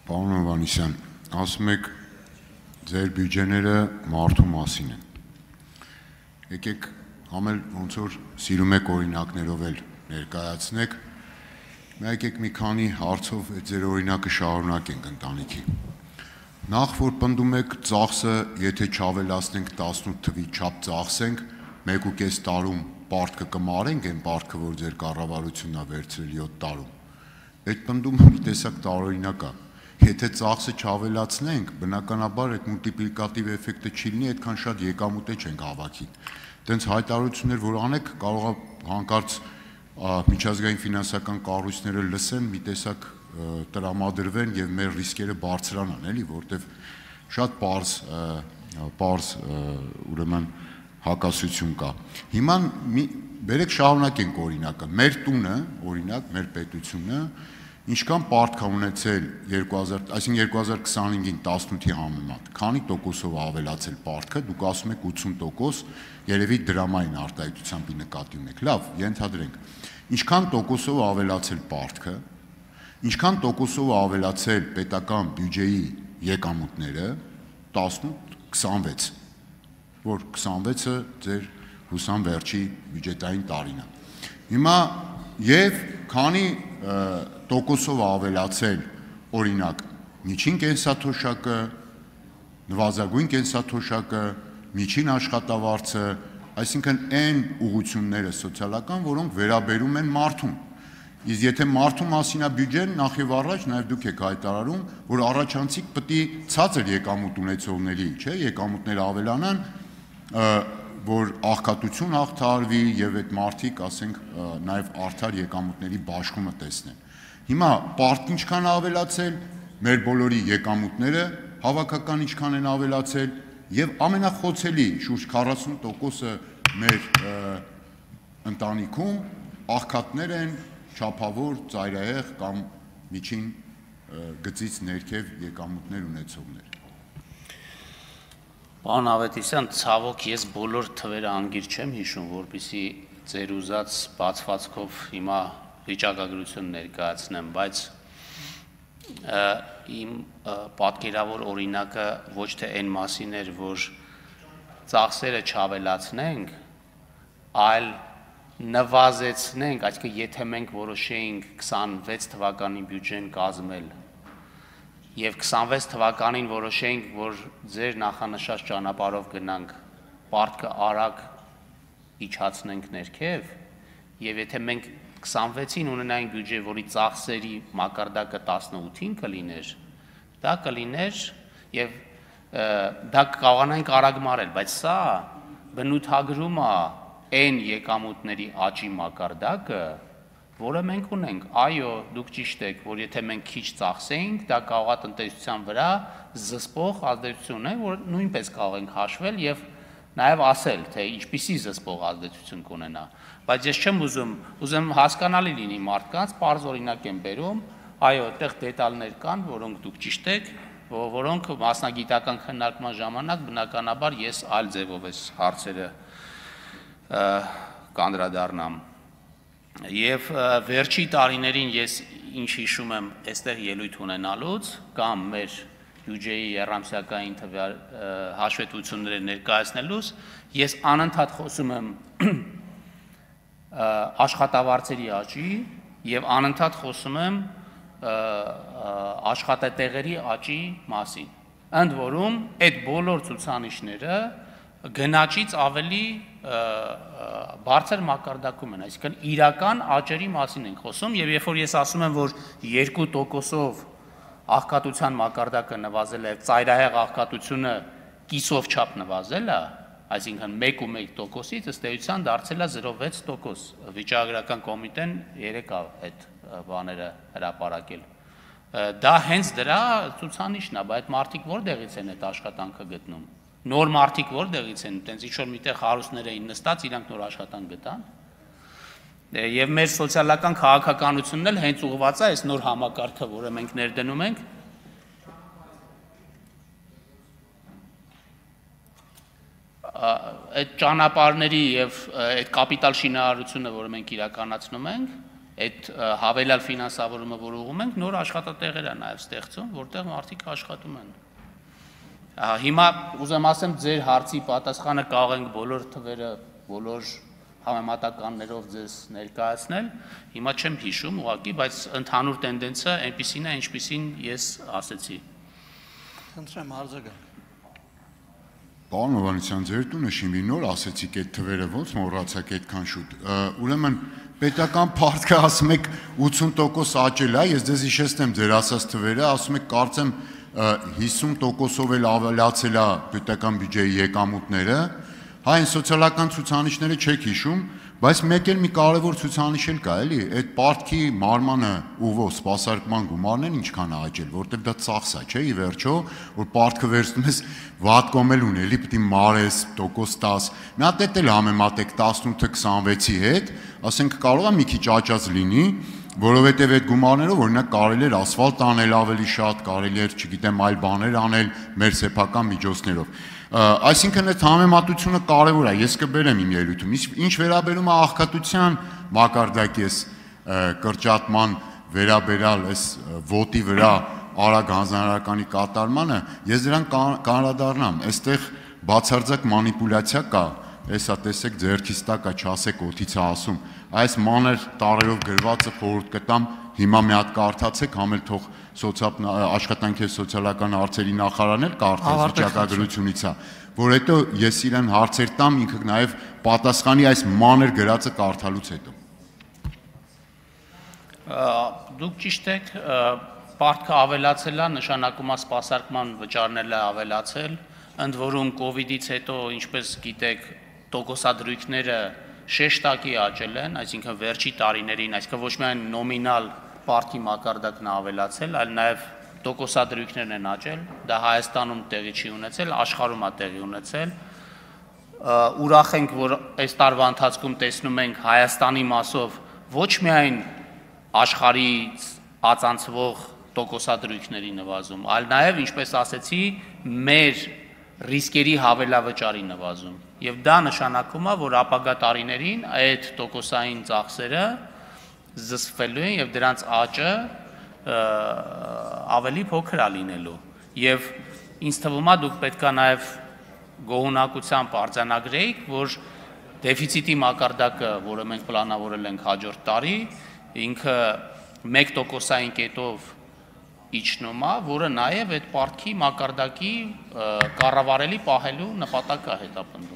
Պարոն Հովհաննիսյան, ասում եք, ձեր բյուջեները մարդու մասին են։ Եկեք համել ոնց որ սիրում եք օրինակներով էլ ներկայացնեք, եկեք մի քանի հարցով այդ ձեր օրինակը շարունակենք ընտանիքի։ Նախ որ պնդում եք ծախսը, եթե չավելացնենք 18 թվի չափ ծախսենք, 1.5 տարում պարտքը կմարենք այն պարտքը, որ ձեր կառավարությունն է վերցրել 7 տարում։ Այդ պնդումը մի տեսակ տարօրինակ է։ Եթե ծախսը չավելացնենք, բնականաբար այդ մուլտիպլիկատիվ էֆեկտը չի լինի, այդքան շատ եկամուտ չենք հավաքի։ Տենց հայտարարություններ, որ անեք, կարող է հանկարծ միջազգային ֆինանսական կառույցները լսեն, մի տեսակ տրամադրվեն եւ մեր ռիսկերը բարձրանան, էլի, որտեվ շատ պարզ ուրեմն հակասություն կա։ Հիմա բերեք շարունակենք օրինակը։ Մեր տունը, օրինակ, մեր պետությունը ինչքան պարտք է ունեցել 2025-ին 18-ի համեմատ, քանի տոկոսով ավելացել պարտքը, դուք ասում եք 80%, երևի դրամային արտահայտությամբ նկատի ունեք։ Լավ, ենթադրենք։ Ինչքան տոկոսով ավելացել պարտքը, ինչքան տոկոսով ավելացել պետական բյուջեի եկամուտները, 18-26, որ 26-ը ձեր հուսամ վերջի բյուջետային տարին է։ Հիմա եւ քանի տոկոսով ավելացել օրինակ միջին կենսաթոշակը, նվազագույն կենսաթոշակը, միջին աշխատավարձը, այսինքն այն ուղղությունները սոցիալական, որոնք վերաբերում են մարդուն։ Իսկ եթե մարդու մասին է բյուջեն, նախ եւ առաջ նաեւ դուք եք հայտարարում, որ առաջանցիկ պետք է ցածր եկամուտ ունեցողների, չէ, եկամուտները ավելանան, որ աղքատություն հաղթարվի եւ այդ մարդիկ, ասենք, նաեւ արդար եկամուտների բաշխումը տեսնեն։ Հիմա պարտք ինչքան ավելացել, մեր բոլորի եկամուտները հավաքական ինչքան են ավելացել եւ ամենախոցելի շուրջ 40%-ը մեր ընտանիքում աղքատներ են, չափավոր, ծայրահեղ կամ միջին գծից ներքև եկամուտներ ունեցողներ։ Պարոն Ավետիսյան, ցավոք ես բոլոր թվերը անգիր չեմ հիշում, որպեսզի ձեր ուզած բացվածքով հիմա վիճակագրություն ներկայացնեմ, բայց իմ պատկերավոր օրինակը ոչ թե այն մասին էր, որ ծախսերը չավելացնենք, այլ նվազեցնենք, այսինքն եթե մենք որոշեինք 26 թվականի բյուջեն կազմել եւ 26 թվականին որոշեինք, որ ձեր նախանշած ճանապարհով գնանք, պարտքը արագ իջացնենք ներքև, եւ եթե մենք 26-ին ունենայինք բյուջե, որի ծախսերի մակարդակը 18-ին կլիներ, դա կլիներ եւ դա կարողանանք արագ մարել, բայց սա բնութագրում է այն եկամուտների աճի մակարդակը, որը մենք ունենք։ Այո, դուք ճիշտ եք, որ եթե մենք քիչ ծախսեինք, դա կարող է տնտեսության վրա զսպող ազդեցություն ունենա, որ նույնպես կարող ենք հաշվել եւ նաեւ ասել, թե ինչպիսի զսպող ազդեցություն կունենա։ Բայց ես չեմ ուզում հասկանալի լինի մարդկանց, պարզ օրինակ եմ բերում, այո, այդտեղ դետալներ կան, որոնք դուք ճիշտ եք, որոնք մասնագիտական քննարկման ժամանակ բնականաբար ես այլ ձևով այս հարցերը կանդրադառնամ։ Եվ վերջի տարիներին ես ինչ հիշում եմ այստեղ ելույթ ունենալուց կամ մեր բյուջեի երամսյակային հաշվետվությունները ներկայացնելուց, ես անընդհատ խոսում եմ աշխատավարձերի աճի եւ անընդհատ խոսում եմ աշխատատեղերի աճի մասին։ Ընդ որում այդ բոլոր ցուցանիշները գնաճից ավելի բարձր մակարդակում են, այսինքն իրական աճերի մասին ենք խոսում եւ երբ որ ես ասում եմ, որ 2%-ով աղքատության մակարդակը նվազել է, ծայրահեղ աղքատությունը կիսով չափ նվազել է, այսինքն 1.1%-ից ըստ էության դարձել է 0.6%։ Վիճակագրական կոմիտեն երեք այդ բաները հրապարակել։ Դա հենց դրա ցուցանիշն է, բայց մարդիկ որտեղից են այդ աշխատանքը գտնում։ Նոր մարդիկ որտեղից են, տենց ինչ-որ միտեղ հարուստներ էին նստած, իրանք նոր աշխատանք գտան։ Եվ մեր սոցիալական քաղաքականությունն էլ հենց ուղղված է այս նոր համակարգը, որը մենք ներդնում ենք։ Այդ ճանապարհների եւ այդ կապիտալ շինարարությունը, որը մենք իրականացնում ենք, այդ հավելյալ ֆինանսավորումը, որ ուղղում ենք, նոր աշխատատեղեր է նաև ստեղծում, որտեղ մարդիկ աշխատում են։ Հիմա ուզեմ ասեմ, ձեր հարցի պատասխանը կարող ենք բոլոր թվերը, բոլոր համեմատականներով ձեզ ներկայացնել, հիմա չեմ հիշում ուղղակի, բայց ընդհանուր տենդենսը այնպիսին է, ինչպիսին ես ասեցի։ Խնդրեմ արձագանք։ Պարոն Հովհաննիսյան, ձեր տունը շիմի նոր ասեցիք այդ թվերը, ոնց մոռացաք այդքան շուտ։ Ուրեմն պետական պարտքը ասում եք 80% աճել է, ես ձեզ հիշեցնեմ ձեր ասած թվերը, ասում եք կարծեմ 50%-ով էլ ավելացել է պետական բյուջեի եկամուտները, այն սոցիալական ցուցանիշները չեք հիշում, բայց մեկ էլ մի կարևոր ցուցանիշ էլ կա, էլի, այդ պարտքի մարմանը ուղղով սպասարկման գումարներն ինչքան է աճել, որտեղ դա ծախս է, չէ՞, ի վերջո, որ պարտքը վերցնում ես վատկոմ էլ ունի, էլի պիտի մարես տոկոս 10, մի հատ էլ համեմատեք 18-26-ի հետ, ասենք կարող է մի քիչ աճած լինի, որովհետև այդ գումարներով օրինակ կարելի էր ասֆալտ անել ավելի շատ, կարելի էր, չգիտեմ, այլ բաներ անել մեր սեփական միջոցներով։ Այսինքն այդ համեմատությունը կարևոր է, ես կբերեմ իմ ելույթում։ Ինչ վերաբերում է աղքատության մակարդակի այս կրճատման վերաբերյալ այս ոտի վրա արագ հանձնարարականի կատարմանը, ես դրան կանդրադառնամ, այստեղ բացարձակ մանիպուլյացիա կա, հեսա տեսեք ձեռքից տակ է, չասեք օդից է ասում, այս մանր տարերով գրվածը խորհուրդ կտամ, հիմա մի հատ կարդացեք, համ էլ թող աշխատանքի սոցիալական հարցերի նախարարն էլ կարդաց վիճակագրությունից է, որ հետո ես իրեն հարցեր տամ, ինքը նաև պատասխանի այս մանր գրածը կարդալուց հետո։ Դուք ճիշտ եք, պարտքը ավելացել է, նշանակում է սպասարկման վճարներն ավելացել, ընդ որում կովիդից հետո, ինչպես գիտեք, տոկոսադրույքները շեշտակի աճել են, այսինքն վերջի տարիներին, այսինքն ոչ միայն նոմինալ պարտքի մակարդակն ավելացել, այլ նաև տոկոսադրույքներն են աճել, դա Հայաստանում տեղի չի ունեցել, աշխարհում է տեղի ունեցել։ Ուրախ ենք, որ այս տարվա ընթացքում տեսնում ենք Հայաստանի մասով ոչ միայն աշխարհից ածանցվող տոկոսադրույքների նվազում, այլ նաև, ինչպես ասեցի, մեր ռիսկերի հավելավճարի նվազում։ Եվ դա նշանակում է, որ ապագա տարիներին այդ տոկոսային ծախսերը զսպվելու են եւ դրանց աճը ավելի փոքր է լինելու։ Եվ ինձ թվում է դուք պետք է նաեւ գոհունակությամբ արձանագրեիք, որ դեֆիցիտի մակարդակը, որը մենք պլանավորել ենք հաջորդ տարի, ինքը 1% կետով իջնում է, որը նաև այդ պարտքի մակարդակի կառավարելի պահելու նպատակ է հետապնդում։